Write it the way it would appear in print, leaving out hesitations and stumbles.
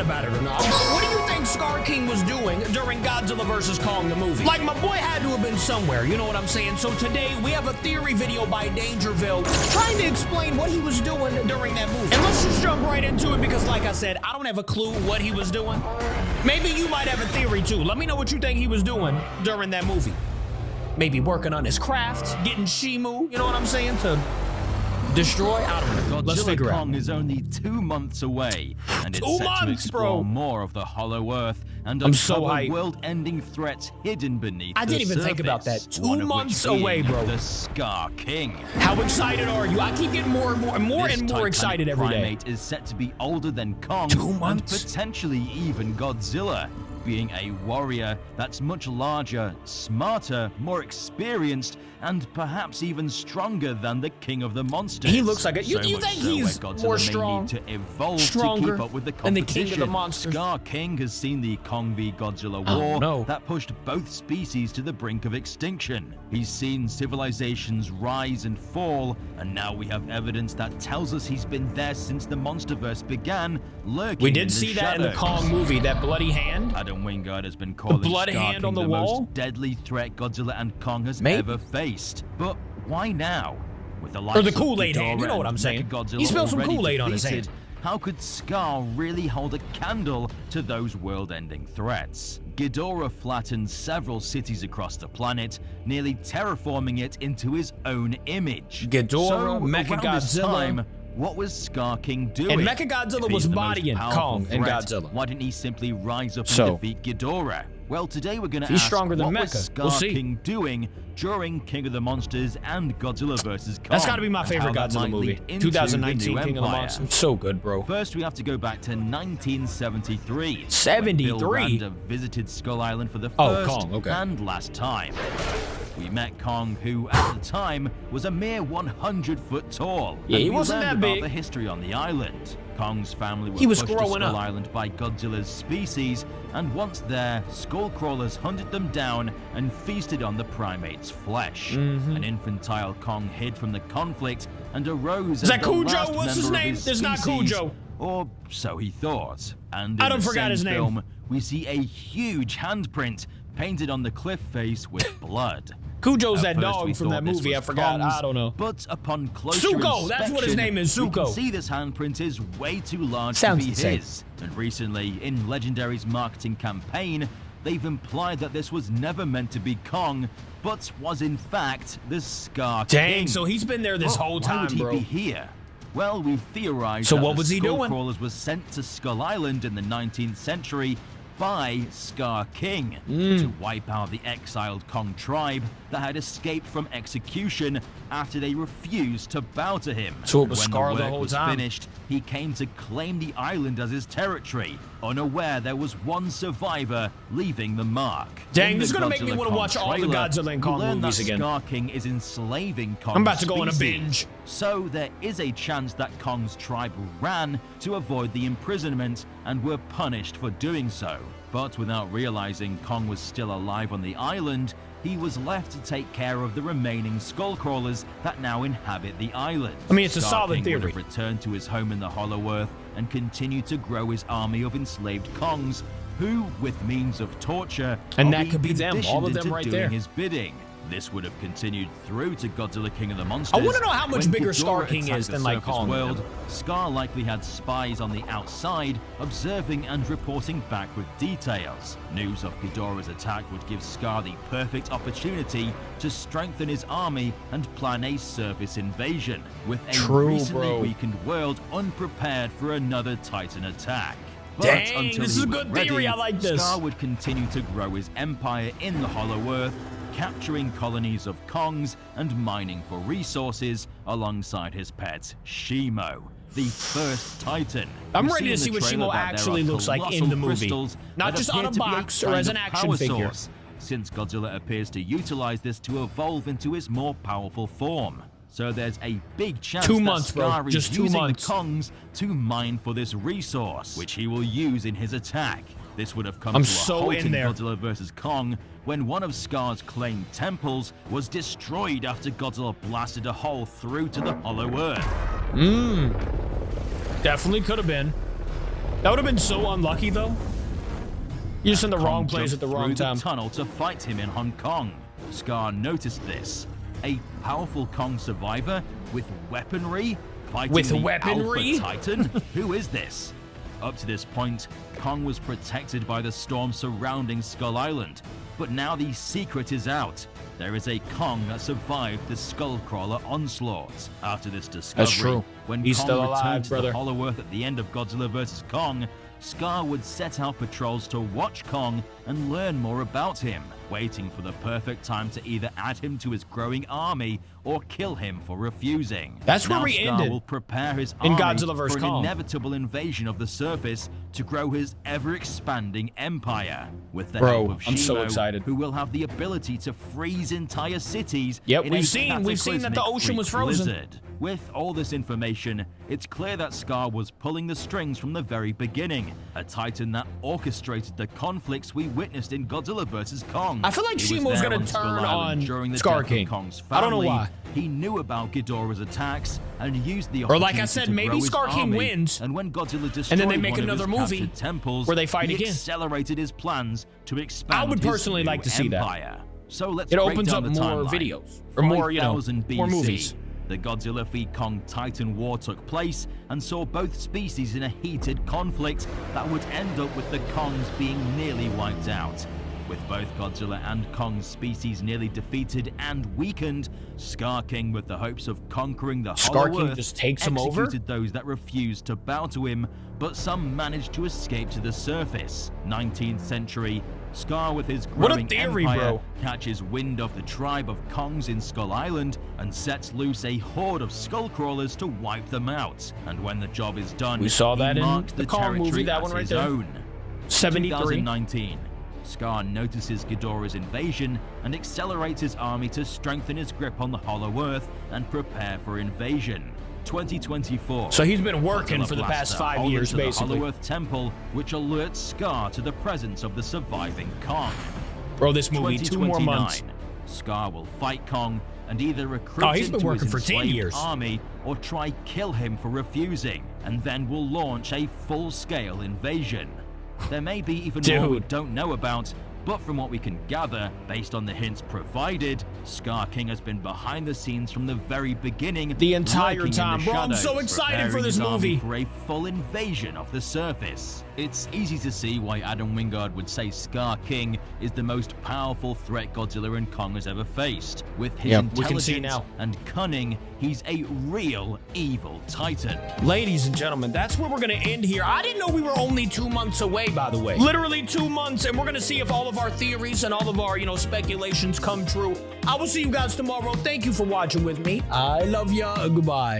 thought about it or not, but what do you think SKAR King was doing during Godzilla vs. Kong the movie? Like, my boy had to have been somewhere, you know what I'm saying? So today, we have a theory video by Dangerville trying to explain what he was doing during that movie. And let's just jump right into it because, like I said, I don't have a clue what he was doing. Maybe you might have a theory too. Let me know what you think he was doing during that movie. Maybe working on his craft, getting Shimu, you know what I'm saying, to destroy? I don't know. Let's figure Godzilla out. Kong is only 2 months away, and it's set to explore more of the Hollow Earth and uncover world-ending threats hidden beneath the surface. I didn't even think about that. 2 months away, bro. The SKAR King. How excited are you? I keep getting more and more excited every day. This primate is set to be older than Kong 2 months? and potentially even Godzilla, being a warrior that's much larger, smarter, more experienced, and perhaps even stronger than the King of the Monsters. He looks like a. You think he's Godzilla more may need to evolve stronger to keep up with the than the competition. King of the Monsters? SKAR King has seen the Kong v Godzilla war that pushed both species to the brink of extinction. He's seen civilizations rise and fall, and now we have evidence that tells us he's been there since the Monsterverse began, lurking We did see that in the Kong movie, that bloody hand. Adam Wingard has been calling bloody SKAR hand King on the the wall? most deadly threat Godzilla and Kong has ever faced. But why now? With the likes Or the Kool-Aid hand, you know what I'm saying. He spilled some Kool-Aid on his hand. How could SKAR really hold a candle to those world-ending threats? Ghidorah flattened several cities across the planet, nearly terraforming it into his own image. Ghidorah, Mechagodzilla. What was SKAR King doing? And Mechagodzilla was bodying Kong and Godzilla. Why didn't he simply rise up and defeat Ghidorah? Well, today we're going to ask stronger than what Mecha. was SKAR We'll see. King doing during King of the Monsters and Godzilla vs. Kong. That's got to be my favorite Godzilla movie. 2019 King of the Monsters. So good, bro. First, we have to go back to 1973. 73? When Bill Randa visited Skull Island for the first and last time. We met Kong, who at the time was a mere 100 foot tall. Yeah, he and we wasn't learned that about big. the history on the island. Kong's family were was pushed to growing Skull up. Island by Godzilla's species, and once there, skull crawlers hunted them down and feasted on the primate's flesh. An infantile Kong hid from the conflict and arose as that the Cujo? last What's his member of name? his There's not species, Cujo. or so he thought. And I in done the forgot same his name. film, we see a huge handprint painted on the cliff face with blood. Cujo's At that first, we dog from thought that this movie. was I forgot. Kong's, I don't know. But upon closer Zuko, that's what his name is, we can Zuko. see this handprint is way too large Sounds to be the same. his. And recently, in Legendary's marketing campaign, they've implied that this was never meant to be Kong, but was in fact the SKAR King. Dang, so he's been there this whole time, Why would he bro. be here? Well, we've theorized So that what was the he doing? Skullcrawlers was sent to Skull Island in the 19th century by SKAR King to wipe out the exiled Kong tribe that had escaped from execution after they refused to bow to him. So it was When SKAR the the work whole was time. finished, he came to claim the island as his territory, unaware there was one survivor leaving the mark. Dang, In this is the gonna make me Godzilla wanna Kong watch all the trailer, Godzilla and we Kong learn movies that again. SKAR King is enslaving Kong's I'm about to go on a species. binge. So there is a chance that Kong's tribe ran to avoid the imprisonment and were punished for doing so. But without realizing Kong was still alive on the island, he was left to take care of the remaining skullcrawlers that now inhabit the island. I mean, it's a SKAR solid King theory. would have returned to his home in the Hollow Earth and continued to grow his army of enslaved Kongs, who, with means of torture, And are that being could be them, all of conditioned them into right doing there. his bidding. This would have continued through to Godzilla King of the Monsters. I want to know how much When bigger Ghidorah SKAR King attacked is the than like surface Kong. world. SKAR likely had spies on the outside, observing and reporting back with details. News of Ghidorah's attack would give SKAR the perfect opportunity to strengthen his army and plan a surface invasion, with a recently weakened world unprepared for another Titan attack. But Dang, until this he is a was good theory. ready, I like this. SKAR would continue to grow his empire in the Hollow Earth, capturing colonies of Kongs and mining for resources alongside his pet, Shimo, the first Titan. I'm We ready to in see the what trailer Shimo that there actually are looks like in colossal the movie. crystals Not that just on appear a to be box or kind as an of action power figure. source, since Godzilla appears to utilize this to evolve into his more powerful form. So there's a big chance 2 that months, bro. SKAR is Just 2 using months. the Kongs to mine for this resource, which he will use in his attack. This would have come I'm to a so halt in in there. Godzilla vs. Kong when one of SKAR's claimed temples was destroyed after Godzilla blasted a hole through to the Hollow Earth. Definitely could have been. That would have been so unlucky, though. You're just in the wrong place at the wrong time. The tunnel to fight him in Hong Kong. SKAR noticed this. A powerful Kong survivor with weaponry fighting the Alpha Titan? Who is this? Up to this point, Kong was protected by the storm surrounding Skull Island, but now the secret is out. There is a Kong that survived the Skullcrawler onslaught. After this discovery, that's true. When He's Kong still returned alive, to brother. the Hollow Earth at the end of Godzilla vs. Kong, SKAR would set out patrols to watch Kong and learn more about him, waiting for the perfect time to either add him to his growing army or kill him for refusing. That's where we SKAR ended will prepare his in army Godzilla vs. for an Kong. inevitable invasion of the surface to grow his ever-expanding empire. With the Bro, help of I'm so Shimo, excited. who will have the ability to freeze entire cities. Yep, in we've a seen that the cataclysmic ocean was freak frozen. blizzard. With all this information, it's clear that SKAR was pulling the strings from the very beginning, a Titan that orchestrated the conflicts we witnessed in Godzilla vs. Kong. I feel like He was Shimo's there gonna on Skull turn Island on during the SKAR death King. of Kong's family. I don't know why. He knew about Ghidorah's attacks and used the Or like opportunity I said, to maybe grow his SKAR King army. wins, And when Godzilla destroyed and then they make one of another his movie captured temples, where they fight he again. accelerated his plans to expand I would his personally new like to see that. empire. So let's It break opens down up the more timeline. videos, or more, 5000 more BC. movies. The Godzilla v Kong Titan War took place and saw both species in a heated conflict that would end up with the Kongs being nearly wiped out. With both Godzilla and Kong's species nearly defeated and weakened, SKAR King, with the hopes of conquering the SKAR Hollow King Earth, just takes him over? executed those that refused to bow to him, but some managed to escape to the surface. 19th century, SKAR, with his What a growing theory, empire, bro. catches wind of the tribe of Kongs in Skull Island and sets loose a horde of skullcrawlers to wipe them out. And when the job is done, We saw that he in marks the the Kong movie, territory that as one right his there. own. 73. 2019, SKAR notices Ghidorah's invasion and accelerates his army to strengthen his grip on the Hollow Earth and prepare for invasion. 2024. So he's been working Godzilla for the past blaster 5 holds years, to the basically. Hollow Earth Temple, which alerts SKAR to the presence of the surviving Kong. Bro, this movie, 2 more months. SKAR will fight Kong and either recruit Oh, he's him been to working his for 10 enslaved years. army or try kill him for refusing, and then will launch a full-scale invasion. There may be even more we Dude. don't know about, but from what we can gather, based on the hints provided, SKAR King has been behind the scenes from the very beginning, The entire lurking in time. the Bro, I'm so shadows, excited for preparing this his army movie. for a full invasion of the surface. It's easy to see why Adam Wingard would say SKAR King is the most powerful threat Godzilla and Kong has ever faced. With his Yep, we can intelligence see now. and cunning, he's a real evil titan. Ladies and gentlemen, that's where we're going to end here. I didn't know we were only 2 months away, by the way. Literally 2 months, and we're going to see if all of our theories and all of our, speculations come true. I will see you guys tomorrow. Thank you for watching with me. I love ya. Goodbye.